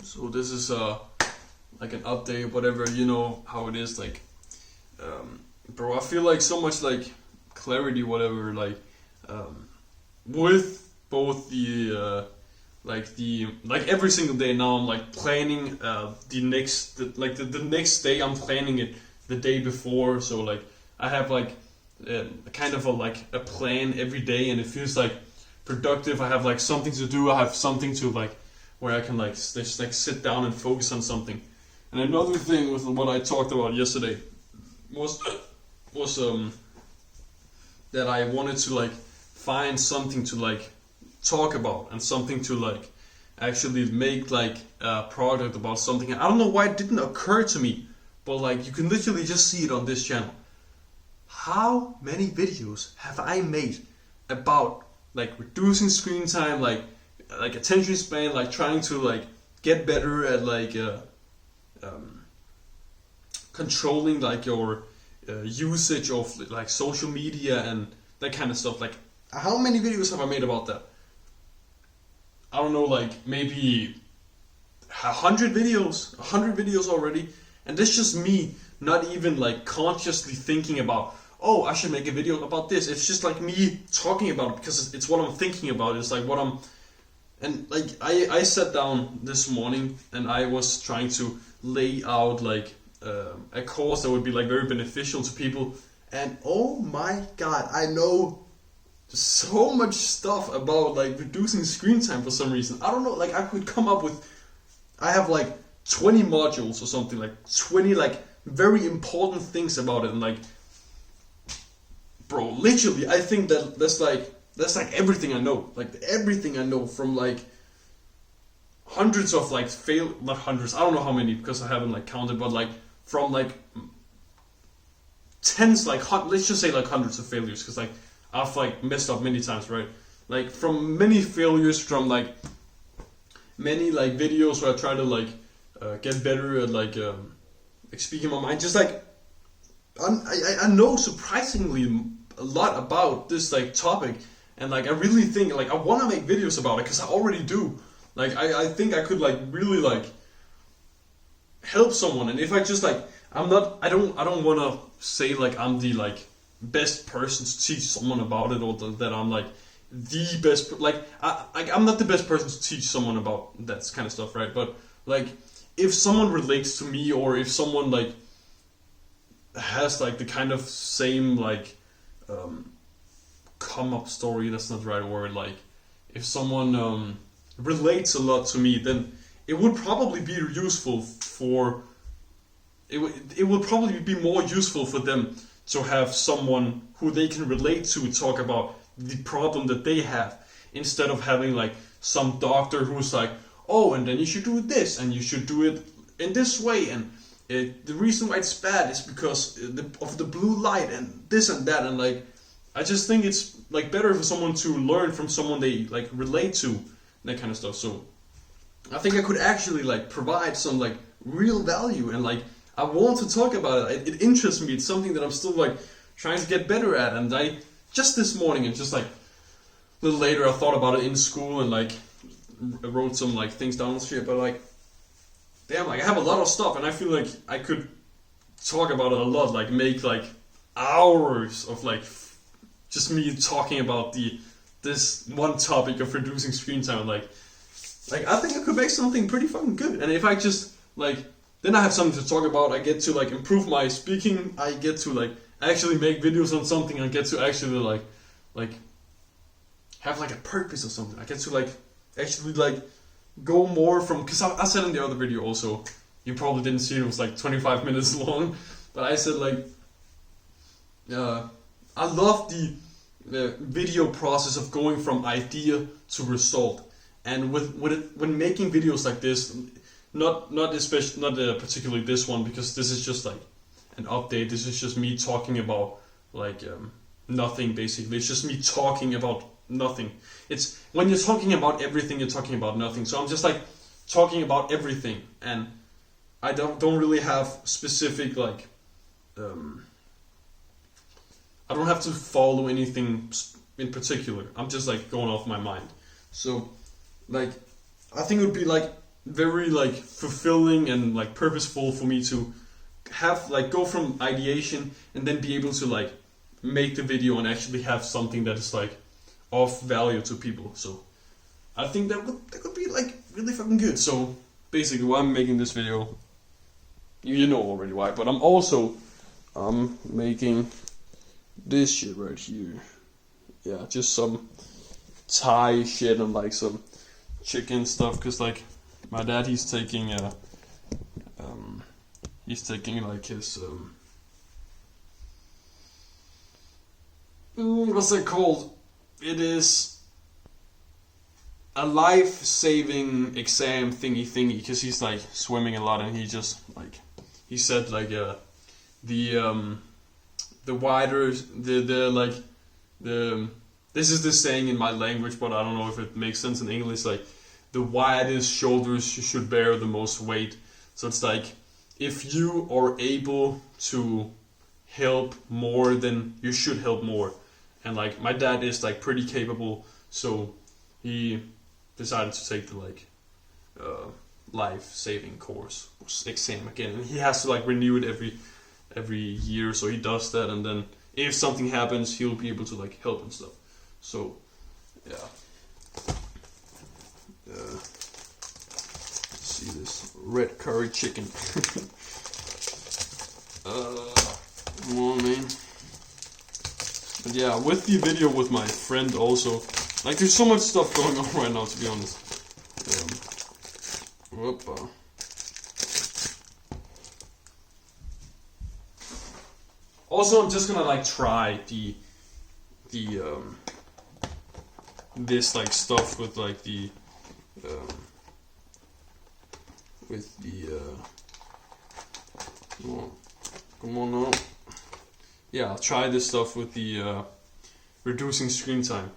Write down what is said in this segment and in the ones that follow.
So this is like an update, whatever, you know how it is, like bro, I feel like so much like clarity, whatever, like with both the like every single day now I'm like planning the next day. I'm planning it the day before, so like I have like kind of a plan every day, and it feels like productive. I have like something to do. I have something to like where I can like just like sit down and focus on something. And another thing with what I talked about yesterday was that I wanted to like find something to like talk about and something to like actually make like a product about something. I don't know why it didn't occur to me, but like you can literally just see it on this channel. How many videos have I made about like reducing screen time, like attention span, like trying to like get better at like controlling like your usage of like social media and that kind of stuff. Like how many videos have I made about that? I don't know, like maybe 100 videos already, and that's just me not even like consciously thinking about, oh, I should make a video about this. It's just like me talking about it because it's what I'm thinking about. It's like what I'm, and like I sat down this morning and I was trying to lay out like a course that would be like very beneficial to people, and oh my god, I know so much stuff about like reducing screen time for some reason. I don't know, like I could come up with, I have like 20 modules or something, like 20 like very important things about it, and like bro, literally I think that's like everything I know, like everything I know from like hundreds of like not hundreds, I don't know how many because I haven't like counted, but like from like tens, like let's just say like hundreds of failures, because like I've like messed up many times, right? Like from many failures, from like many like videos where I try to like get better at like speaking my mind. Just like I know surprisingly a lot about this like topic, and like I really think like I want to make videos about it because I already do. Like I think I could like really like help someone, and if I just like I don't want to say like I'm the like best person to teach someone about it, or that I'm like the best, like I'm not the best person to teach someone about that kind of stuff, right? But like if someone relates to me, or if someone like has like the kind of same like come up story, that's not the right word, like if someone relates a lot to me, then it would probably be useful for it would probably be more useful for them to have someone who they can relate to talk about the problem that they have, instead of having like some doctor who's like, oh, and then you should do this and you should do it in this way, and the reason why it's bad is because of the blue light and this and that, and like I just think it's like better for someone to learn from someone they like relate to, that kind of stuff. So I think I could actually like provide some like real value, and like I want to talk about it. It interests me. It's something that I'm still like trying to get better at. And I just this morning, and just like a little later, I thought about it in school, and like I wrote some like things down and shit. But like, damn, like I have a lot of stuff, and I feel like I could talk about it a lot. Like make like hours of like just me talking about this one topic of reducing screen time. Like I think I could make something pretty fucking good. And if I just like, then I have something to talk about. I get to like improve my speaking. I get to like actually make videos on something. I get to actually like have like a purpose or something. I get to like actually like go more from, because I said in the other video also, you probably didn't see it, it was like 25 minutes long, but I said like I love the video process of going from idea to result. And when making videos like this, not particularly this one, because this is just like an update. This is just me talking about like nothing, basically. It's just me talking about nothing. It's when you're talking about everything, you're talking about nothing. So I'm just like talking about everything, and I don't really have specific like I don't have to follow anything in particular. I'm just like going off my mind. So like I think it would be like very like fulfilling and like purposeful for me to have like go from ideation and then be able to like make the video and actually have something that is like of value to people. So I think that could be like really fucking good. So basically, why I'm making this video, you know already why, but I'm also making this shit right here. Yeah, just some Thai shit and like some chicken stuff, cause like my dad, he's taking like his what's it called? It is a life-saving exam thingy, because he's like swimming a lot, and he just like he said like the wider the this is the saying in my language, but I don't know if it makes sense in English, like the widest shoulders should bear the most weight. So it's like if you are able to help more, then you should help more. And like my dad is like pretty capable, so he decided to take the like life-saving course exam again, and he has to like renew it every year. So he does that, and then if something happens, he'll be able to like help and stuff. So yeah. Let's see this red curry chicken. Come on, man. But yeah, with the video with my friend also, like there's so much stuff going on right now, to be honest. Whoopa. Also, I'm just gonna like try the this like stuff with like the come on now. Yeah, I'll try this stuff with the reducing screen time.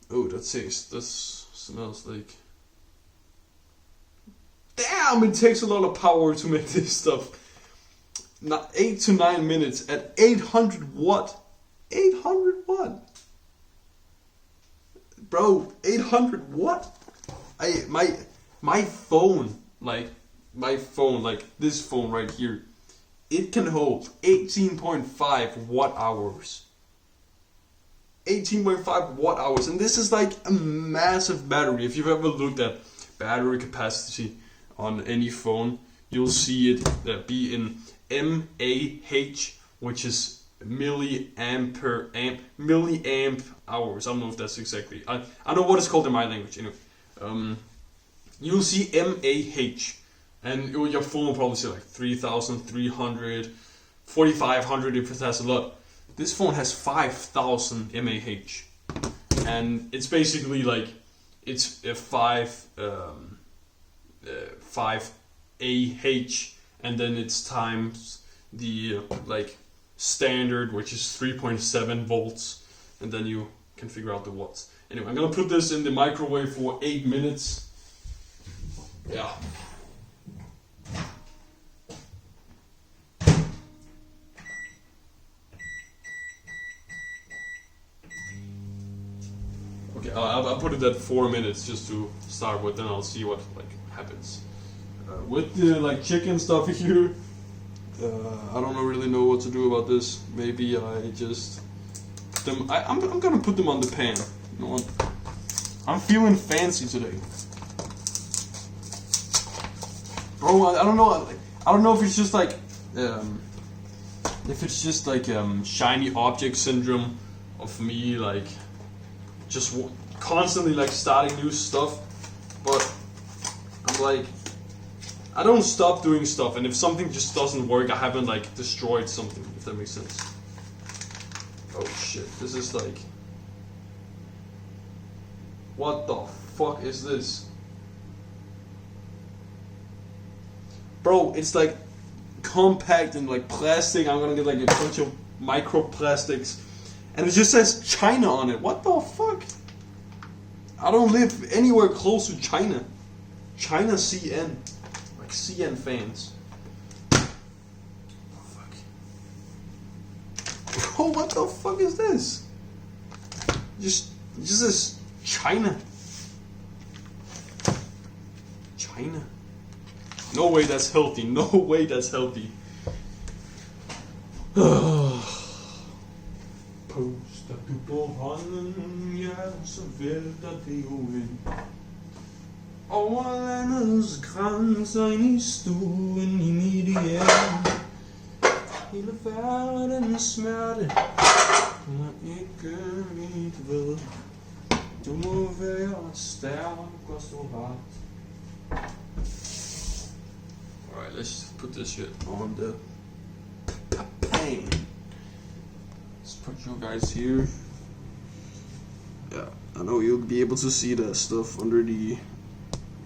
Oh, that smells like... Damn, it takes a lot of power to make this stuff. 8 to 9 minutes at 800 watt. 800 watt. Bro, 800 watt? My phone, like this phone right here, it can hold 18.5 watt hours. 18.5 watt hours, and this is like a massive battery. If you've ever looked at battery capacity on any phone, you'll see it be in mAh, which is milliamp hours. I don't know if that's exactly. I know what it's called in my language. Anyway, you'll see mAh, and your phone will probably say like 3,300, 4,500 if it has a lot. This phone has 5,000 mAh, and it's basically like it's a 5 AH, and then it's times the like standard, which is 3.7 volts, and then you can figure out the watts. Anyway, I'm gonna put this in the microwave for 8 minutes. Yeah. Okay, I'll put it at 4 minutes just to start with, then I'll see what like happens. With the like chicken stuff here, I don't really know what to do about this. Maybe I just put them. I'm gonna put them on the pan. You know what? I'm feeling fancy today, bro. I don't know. I don't know if it's just like shiny object syndrome of me, like just constantly like starting new stuff. But I'm like, I don't stop doing stuff, and if something just doesn't work, I haven't like destroyed something, if that makes sense. Oh shit, this is like... What the fuck is this? Bro, it's like compact and like plastic. I'm gonna get like a bunch of microplastics, and it just says China on it. What the fuck? I don't live anywhere close to China. China CN. Like CN fans. Fuck. Bro, what the fuck is this? Just this China. Kinda. No way that's healthy. No way that's healthy. Puster du på hånden, ja, så vælter det jo ind. Over landets grænser, ind i stuen, i mit hjem. Hele verdens smerte, må ikke mit ved. Du må være stærk og stå ret. Alright, let's put this shit on the pain. Let's put you guys here. Yeah, I know you'll be able to see that stuff under the...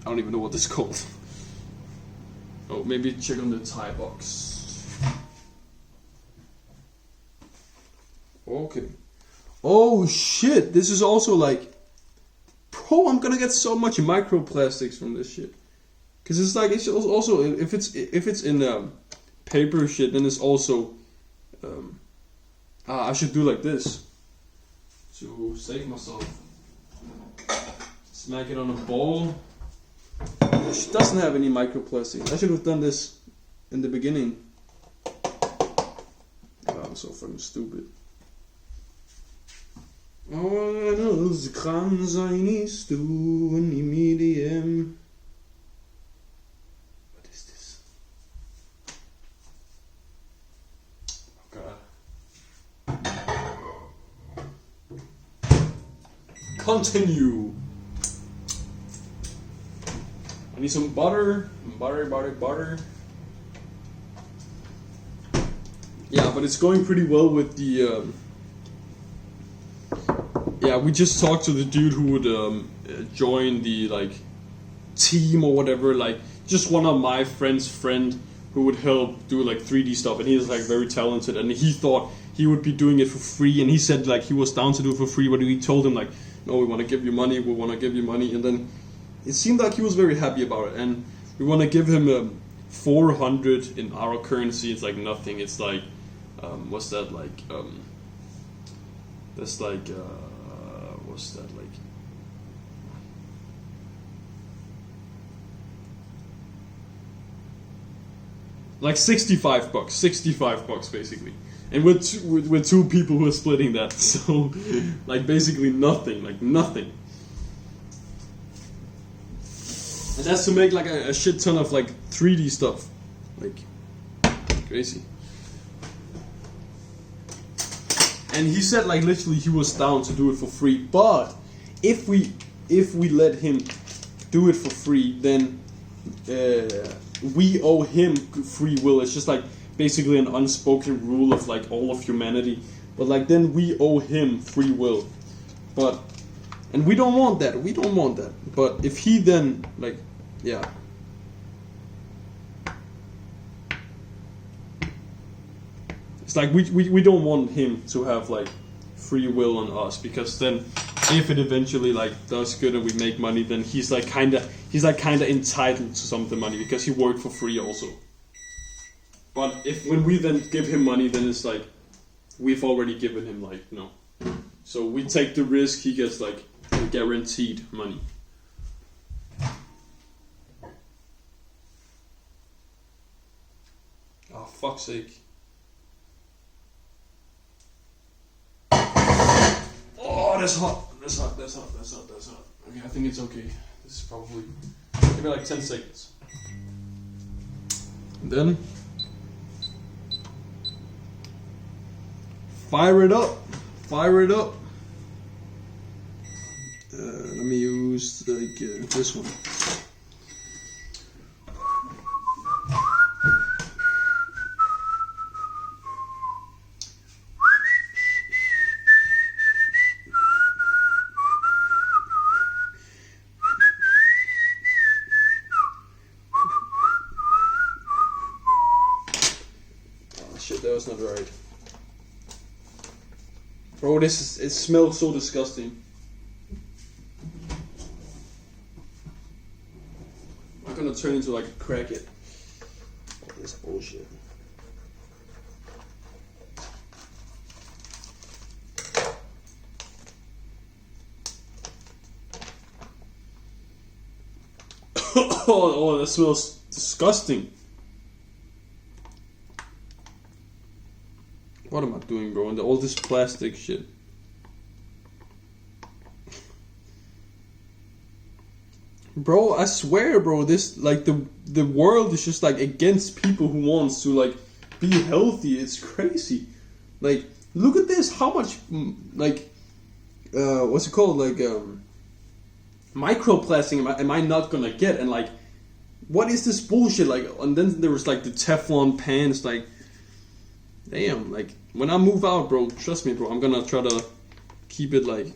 I don't even know what this is called. Oh, maybe check on the tie box. Okay. Oh shit, this is also like... Bro, I'm gonna get so much microplastics from this shit. Cause it's like, it's also, if it's in paper shit, then it's also... I should do like this. To save myself. Smack it on a bowl. It doesn't have any microplastics. I should have done this in the beginning. Oh, I'm so fucking stupid. Alles kranser i stuen i mit hjem. What is this? Oh god. Continue. I need some butter. Butter. Yeah, but it's going pretty well with the... Yeah, we just talked to the dude who would join the like team or whatever, like just one of my friend's friend who would help do like 3D stuff, and he's like very talented, and he thought he would be doing it for free, and he said like he was down to do it for free, but we told him like, no, we want to give you money, and then it seemed like he was very happy about it, and we want to give him 400 in our currency. It's like nothing. It's like what's that like? That's like what's that like 65 bucks. 65 bucks basically. And with two people who are splitting that, so like basically nothing, like nothing. And that's to make like a shit ton of like 3D stuff, like crazy. And he said like literally he was down to do it for free, but if we let him do it for free, then we owe him free will. It's just like basically an unspoken rule of like all of humanity. But like then we owe him free will. And we don't want that. But if he then like, yeah. It's like we don't want him to have like free will on us, because then if it eventually like does good and we make money, then he's like kinda entitled to some of the money because he worked for free also. But when we then give him money, then it's like we've already given him like no. So we take the risk, he gets like guaranteed money. Oh fuck's sake. That's hot. Okay, I think it's okay. This is probably maybe like 10 seconds. And then fire it up. Let me use like this one. That was not right. Bro, it smells so disgusting. I'm gonna turn into like a crackhead. This bullshit. Oh, that smells disgusting. What am I doing, bro? And all this plastic shit. Bro, I swear, bro, this, like, the world is just, like, against people who wants to, like, be healthy. It's crazy. Like, look at this. How much, like, what's it called? Like, microplastic am I not gonna get? And, like, what is this bullshit? Like, and then there was, like, the Teflon pans. Like, damn, like, when I move out, bro, trust me, bro, I'm gonna try to keep it, like,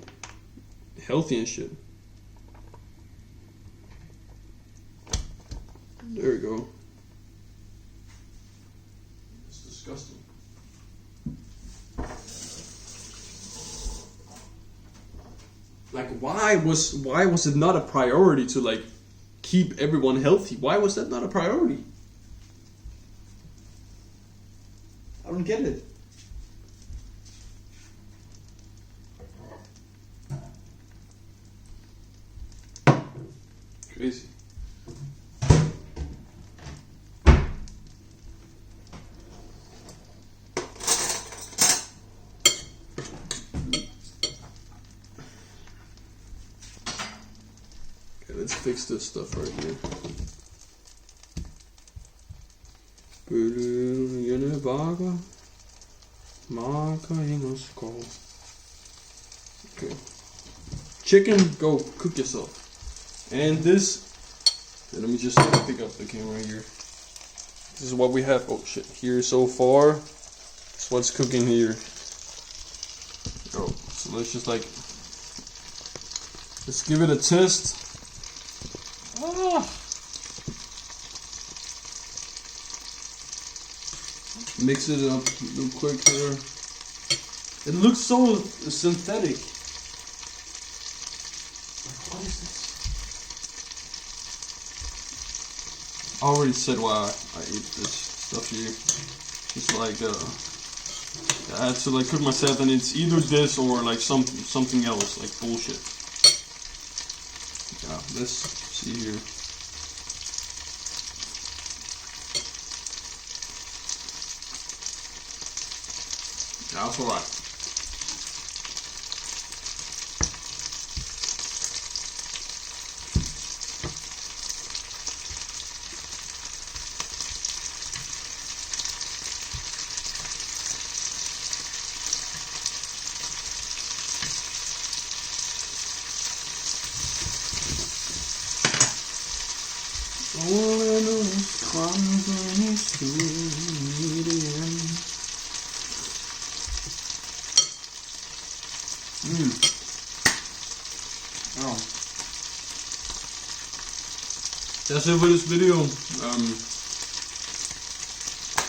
healthy and shit. There we go. It's disgusting. Like, why was it not a priority to, like, keep everyone healthy? Why was that not a priority? I don't get it. Crazy. Let's fix this stuff right here. Okay. Chicken, go cook yourself. And this, let me just pick up the camera here. This is what we have. Oh shit! Here so far. That's what's cooking here. Oh, so let's just, like, let's give it a test. Mix it up real quick here. It looks so synthetic. What is this? I already said why I eat this stuff here. It's like I had to, like, cook myself, and it's either this or, like, something else, like bullshit. Yeah, let's see here. That's alright. All I know is crumbling to the end. Oh. That's it for this video.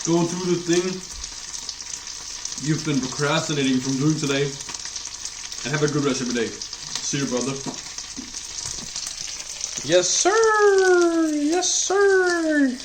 Go through the thing you've been procrastinating from doing today, and have a good rest of your day. See you, brother. Yes, sir. Yes, sir.